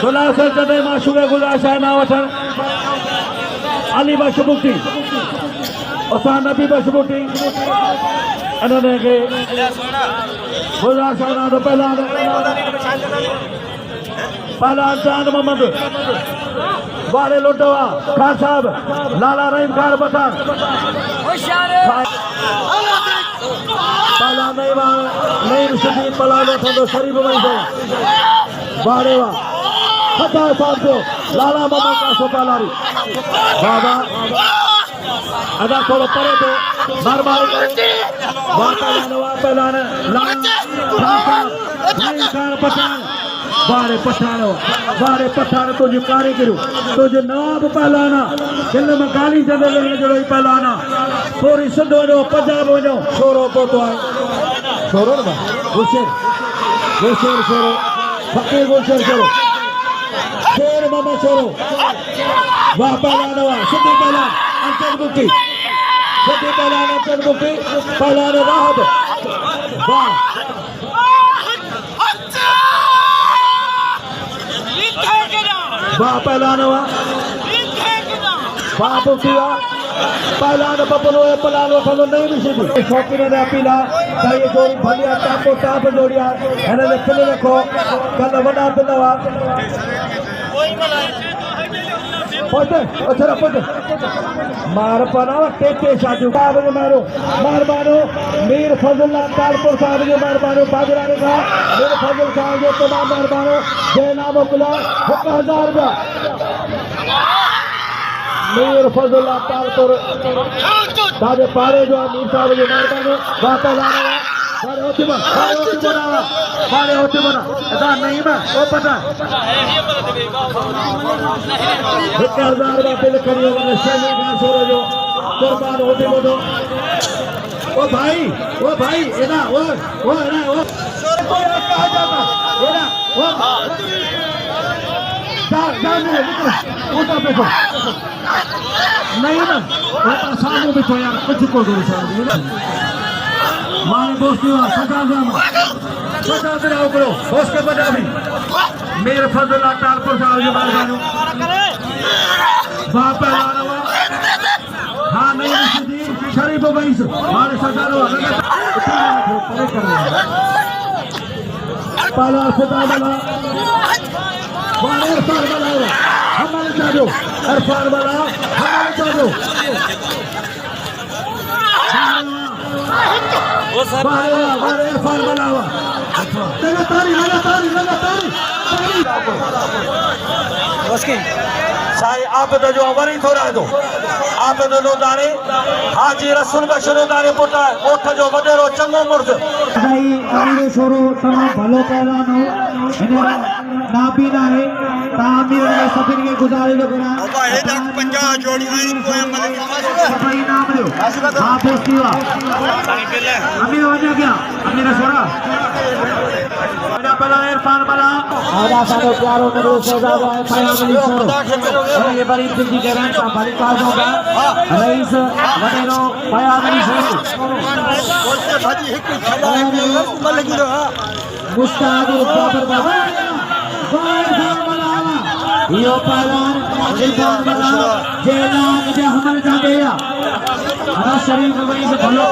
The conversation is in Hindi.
खुलासा जॾहिं माशूक़ गुज़ारिश आहे न वठण अली बशबुटी उतां नबी बशबुटी इन्हनि खे गुज़ारिश आहे तो पहलान चांद मोहम्मद वाले लोटवा खान साहब लाला रहीम खान पठान पहला नईम शदीद पलान वठंदो शरीफ वही से बाड़ेवा खता साहब जो लाला मोहम्मद कासो पालारी बाबा अदा थोड़ो परे तो महिरबानी करे वाह पहलान लाला खान साहब रहीम खान पठान बारे पठान तुझे कारीगिरू तुझे नवाब पहलाना दिल में गाली जदे लेने जड़ो पहलाना पूरी सिंध वञो पंजाब वञो छोरो पहुतो आहे छोरो न गुलशेर छोरो फकीर गुलशेर छोरो शेर मामा छोरो वाह पहलान वाह सिंधी पहलान अंचल बुकी सिंधी पहलान अंचल बुकी पहलान राहब वाह वाह पहलान वाह पुटिया पहलान बबलो पहलान वठंदो नहीं मिसी शौकीन ने अपील आहे ये जोड़ी भलिया टापो टाप जोड़िया हिन पिल रखो कल वॾा पिल हुआ मार पना टे शादियूं साहब जो महिरबानो मीर फज़ल तालपुर साहब जो महिरबानो बागरानी खां मीर फज़ल साहब जो तमामु महिरबानो जंहिं नाम मोकिलिया 1000 रुपया मीर फज़ल तालपुर ताजे पारे जो मीर साहब जो महिरबानो वाह पहलान बारे होती बना ऐसा नहीं मैं वो पता 1000 रुपया बिल करियो वरना शेमी खां सोरो जो कुर्बान होती बोलो ओ भाई एना वो कहा जाता एना वो जा बैठो नहीं ना वो सामने बैठो यार कुछ को दो सामने माने दोस्ती हुआ 50 दिलाओ करो उसके बाद अभी मेरे फजल तालपुर साहब जो महिरबानी वाह पहलान हुआ हाँ नहीं शरीफ भाई से मारे सजानो परे कर पाला खुदा वाला वाह इरफान वाला हमारे चाहो इरफान वाला हमारे चाहो इरफान वाला साईं आबिद जो वरी थोरा दो आबिद जो दाणे हाजी रसूल बशर दाणे पुट ओठ जो वडेरो चंगो मुर्द भाई अमीर छोरो तमाम भलो पहलान हो हिनरा नाबीना है तामीर में सभिन के गुजारिश करा बाबा हे 50 जोड़ी आइन को सभई नाम लो हां पोस्तीवा अमीर वजा गया अमीर छोरा मेरा पहला इरफान वाला आजा सारो प्यारो मेरे शहजादा है फयाजली छोरो ये बड़ी दिल्ली के रैंक का बड़ी काज होगा रईस वडेरो फयाजली छोरो भाजी एक मल लगी रहा मुस्ताद बाबर बाबा यो पहलान इरफान वाला जेलान जहमल जागेया अदा शरीफ वही से भलो